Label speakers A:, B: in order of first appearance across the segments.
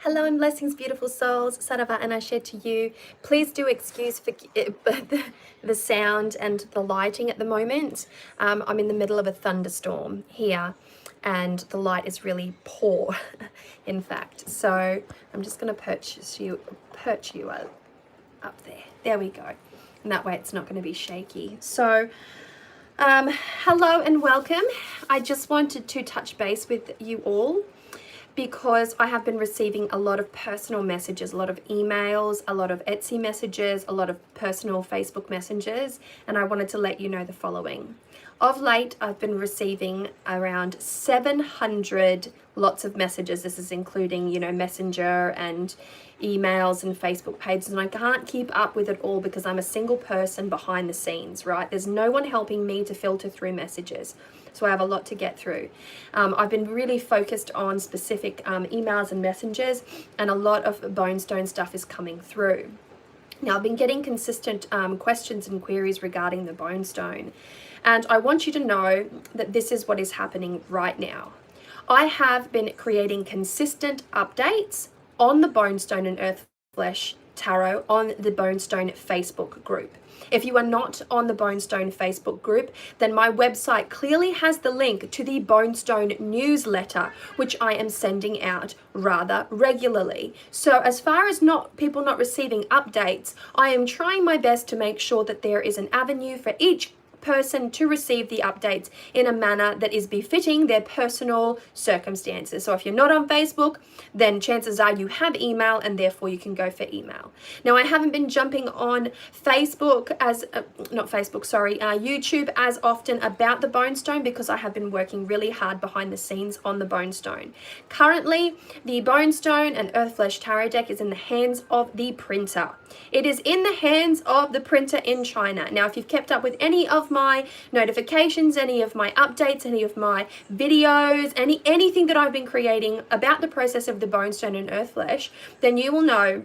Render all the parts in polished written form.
A: Hello and blessings, beautiful souls. Sarava and I share to you. Please do excuse for the sound and the lighting at the moment. I'm in the middle of a thunderstorm here and the light is really poor, in fact. So I'm just going to perch you up there. There we go. And that way it's not going to be shaky. So hello and welcome. I just wanted to touch base with you all, because I have been receiving a lot of personal messages, a lot of emails, a lot of Etsy messages, a lot of personal Facebook messages, and I wanted to let you know the following. Of late, I've been receiving around 700 lots of messages. This is including, Messenger and emails and Facebook pages, and I can't keep up with it all because I'm a single person behind the scenes, right? There's no one helping me to filter through messages. So I have a lot to get through. I've been really focused on specific emails and messages, and a lot of Bonestone stuff is coming through. Now, I've been getting consistent questions and queries regarding the Bonestone, and I want you to know that this is what is happening right now. I have been creating consistent updates on the Bonestone and Earth Flesh Tarot on the Bonestone Facebook group. If you are not on the Bonestone Facebook group, then my website clearly has the link to the Bonestone newsletter, which I am sending out rather regularly. So as far as people not receiving updates, I am trying my best to make sure that there is an avenue for each person to receive the updates in a manner that is befitting their personal circumstances. So if you're not on Facebook, then chances are you have email, and therefore you can go for email. Now, I haven't been jumping on YouTube as often about the Bonestone because I have been working really hard behind the scenes on the Bonestone. Currently, the Bonestone and Earth Flesh Tarot deck is in the hands of the printer. It is in the hands of the printer in China. Now, if you've kept up with any of my notifications, any of my updates, any of my videos, anything that I've been creating about the process of the Bonestone and Earth Flesh, then you will know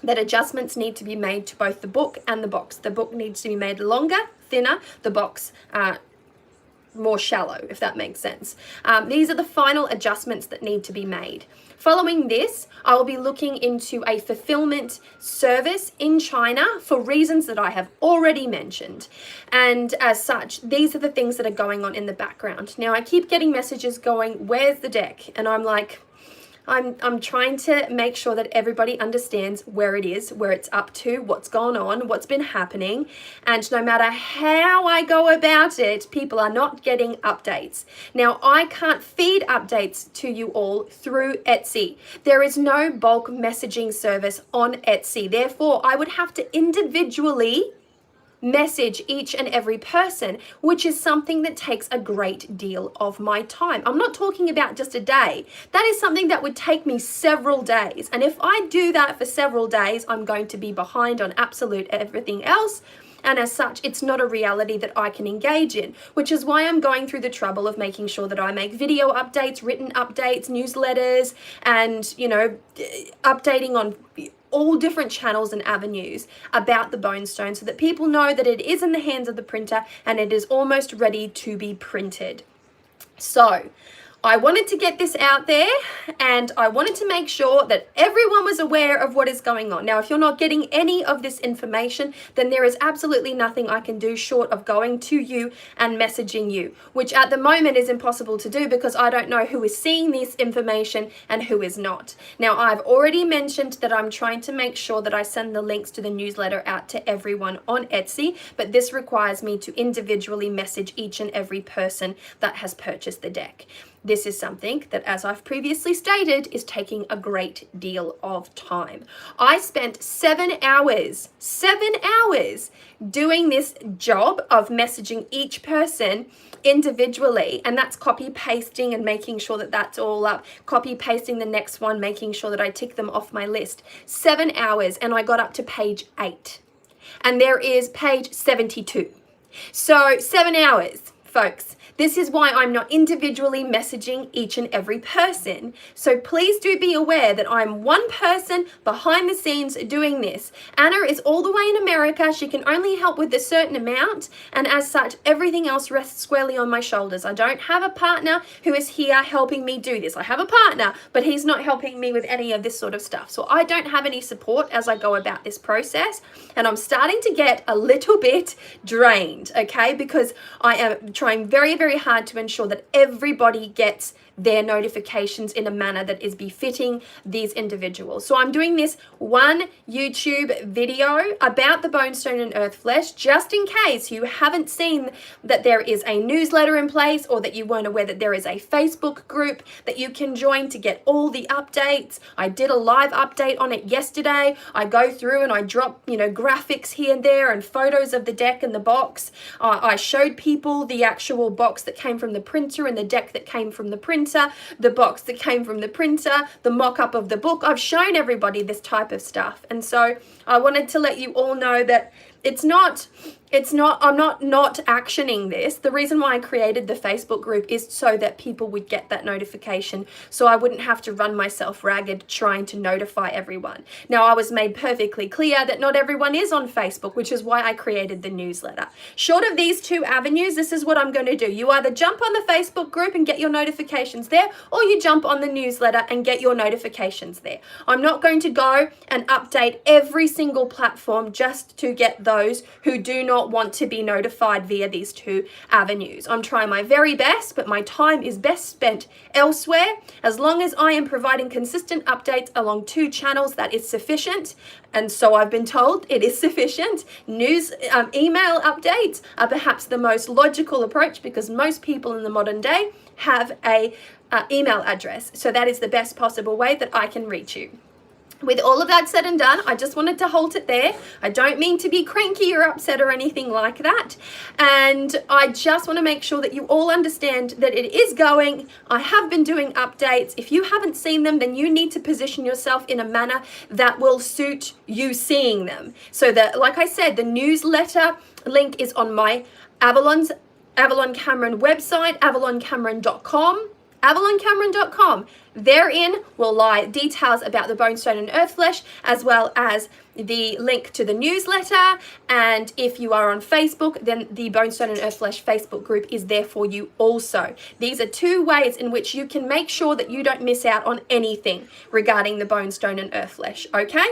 A: that adjustments need to be made to both the book and the box. The book needs to be made longer, thinner, the box more shallow, if that makes sense. These are the final adjustments that need to be made. Following this, I will be looking into a fulfillment service in China for reasons that I have already mentioned. And as such, these are the things that are going on in the background. Now, I keep getting messages going, where's the deck? And I'm like, I'm trying to make sure that everybody understands where it is, where it's up to, what's gone on, what's been happening. And no matter how I go about it, people are not getting updates. Now, I can't feed updates to you all through Etsy. There is no bulk messaging service on Etsy. Therefore, I would have to individually message each and every person, which is something that takes a great deal of my time. I'm not talking about just a day. That is something that would take me several days. And if I do that for several days, I'm going to be behind on absolute everything else. And as such, it's not a reality that I can engage in, which is why I'm going through the trouble of making sure that I make video updates, written updates, newsletters, and, updating on all different channels and avenues about the Bonestone so that people know that it is in the hands of the printer and it is almost ready to be printed. So I wanted to get this out there, and I wanted to make sure that everyone was aware of what is going on. Now, if you're not getting any of this information, then there is absolutely nothing I can do short of going to you and messaging you, which at the moment is impossible to do because I don't know who is seeing this information and who is not. Now, I've already mentioned that I'm trying to make sure that I send the links to the newsletter out to everyone on Etsy, but this requires me to individually message each and every person that has purchased the deck. This is something that, as I've previously stated, is taking a great deal of time. I spent 7 hours doing this job of messaging each person individually, and that's copy pasting and making sure that that's all up, copy pasting the next one, making sure that I tick them off my list. 7 hours, and I got up to page 8, and there is page 72. So 7 hours, folks. This is why I'm not individually messaging each and every person. So please do be aware that I'm one person behind the scenes doing this. Anna is all the way in America. She can only help with a certain amount, and as such, everything else rests squarely on my shoulders. I don't have a partner who is here helping me do this. I have a partner, but he's not helping me with any of this sort of stuff. So I don't have any support as I go about this process, and I'm starting to get a little bit drained, okay? Because I am trying very, very hard to ensure that everybody gets their notifications in a manner that is befitting these individuals. So I'm doing this one YouTube video about the Bonestone and Earth Flesh, just in case you haven't seen that there is a newsletter in place, or that you weren't aware that there is a Facebook group that you can join to get all the updates. I did a live update on it yesterday. I go through and I drop, graphics here and there and photos of the deck and the box. I showed people the actual box that came from the printer and the deck that came from the printer, the box that came from the printer, the mock-up of the book. I've shown everybody this type of stuff. And so I wanted to let you all know that I'm not actioning this. The reason why I created the Facebook group is so that people would get that notification, so I wouldn't have to run myself ragged trying to notify everyone. Now, I was made perfectly clear that not everyone is on Facebook, which is why I created the newsletter. Short of these two avenues, this is what I'm going to do. You either jump on the Facebook group and get your notifications there, or you jump on the newsletter and get your notifications there. I'm not going to go and update every single platform just to get those who do not want to be notified via these two avenues. I'm trying my very best, but my time is best spent elsewhere. As long as I am providing consistent updates along two channels, that is sufficient. And so I've been told it is sufficient. Email updates are perhaps the most logical approach, because most people in the modern day have a email address. So that is the best possible way that I can reach you. With all of that said and done, I just wanted to halt it there. I don't mean to be cranky or upset or anything like that. And I just want to make sure that you all understand that it is going. I have been doing updates. If you haven't seen them, then you need to position yourself in a manner that will suit you seeing them. So that, like I said, the newsletter link is on my Avalon Cameron website, avaloncameron.com. avaloncameron.com. Therein will lie details about the Bonestone and Earth Flesh, as well as the link to the newsletter. And if you are on Facebook, then the Bonestone and Earth Flesh Facebook group is there for you also. Of two ways in which you can make sure that you don't miss out on anything regarding the Bonestone and Earth Flesh, okay?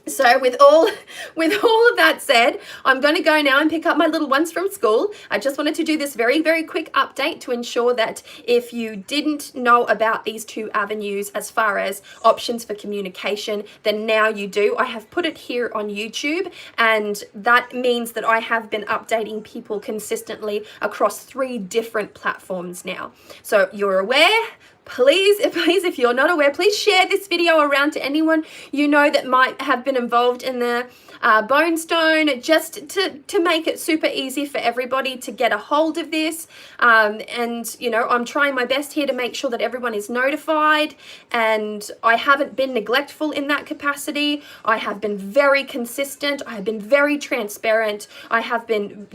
A: So with all of that said, I'm going to go now and pick up my little ones from school. I just wanted to do this very, very quick update to ensure that if you didn't know about these two avenues as far as options for communication, then now you do. I have put it here on YouTube, and that means that I have been updating people consistently across 3 different platforms now. So you're aware. Please, if you're not aware, please share this video around to anyone you know that might have been involved in the Bonestone, just to make it super easy for everybody to get a hold of this. And, I'm trying my best here to make sure that everyone is notified, and I haven't been neglectful in that capacity. I have been very consistent. I have been very transparent. I have been,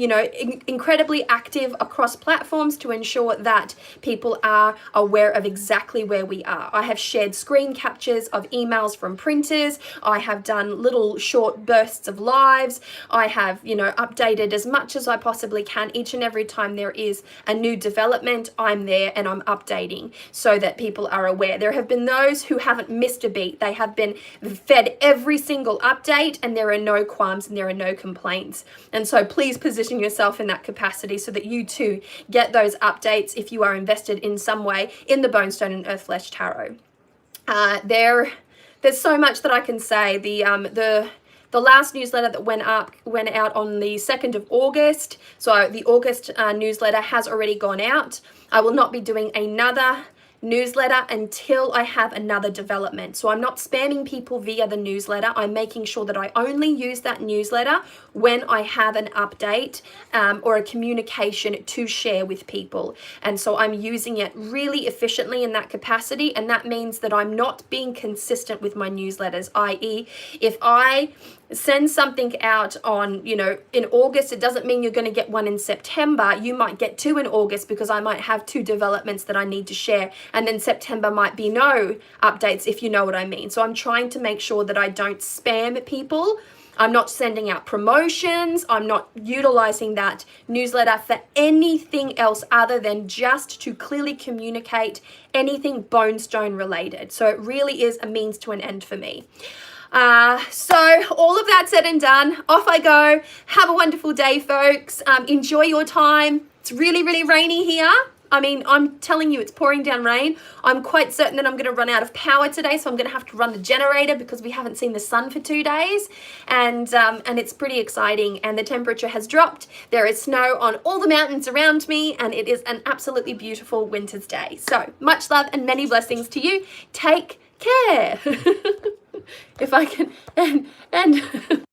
A: incredibly active across platforms to ensure that people are aware of exactly where we are. I have shared screen captures of emails from printers. I have done little short bursts of lives. I have, updated as much as I possibly can. Each and every time there is a new development, I'm there and I'm updating so that people are aware. There have been those who haven't missed a beat. They have been fed every single update, and there are no qualms and there are no complaints. And so please position yourself in that capacity so that you too get those updates if you are invested in some way in the Bonestone and Earth Flesh Tarot. There's so much that I can say. The last newsletter that went out on the 2nd of August. So the August newsletter has already gone out. I will not be doing another newsletter until I have another development. So I'm not spamming people via the newsletter. I'm making sure that I only use that newsletter when I have an update or a communication to share with people. And so I'm using it really efficiently in that capacity, and that means that I'm not being consistent with my newsletters, i.e. if I send something out on, in August, it doesn't mean you're going to get one in September. You might get two in August because I might have two developments that I need to share. And then September might be no updates, if you know what I mean. So I'm trying to make sure that I don't spam people. I'm not sending out promotions. I'm not utilizing that newsletter for anything else other than just to clearly communicate anything Bonestone related. So it really is a means to an end for me. So all of that said and done, off I go. Have a wonderful day, folks. Enjoy your time. It's really, really rainy here. I mean, I'm telling you, it's pouring down rain. I'm quite certain that I'm going to run out of power today, so I'm going to have to run the generator because we haven't seen the sun for 2 days. And it's pretty exciting, and the temperature has dropped. There is snow on all the mountains around me, and it is an absolutely beautiful winter's day. So much love and many blessings to you. Take care. If I can, and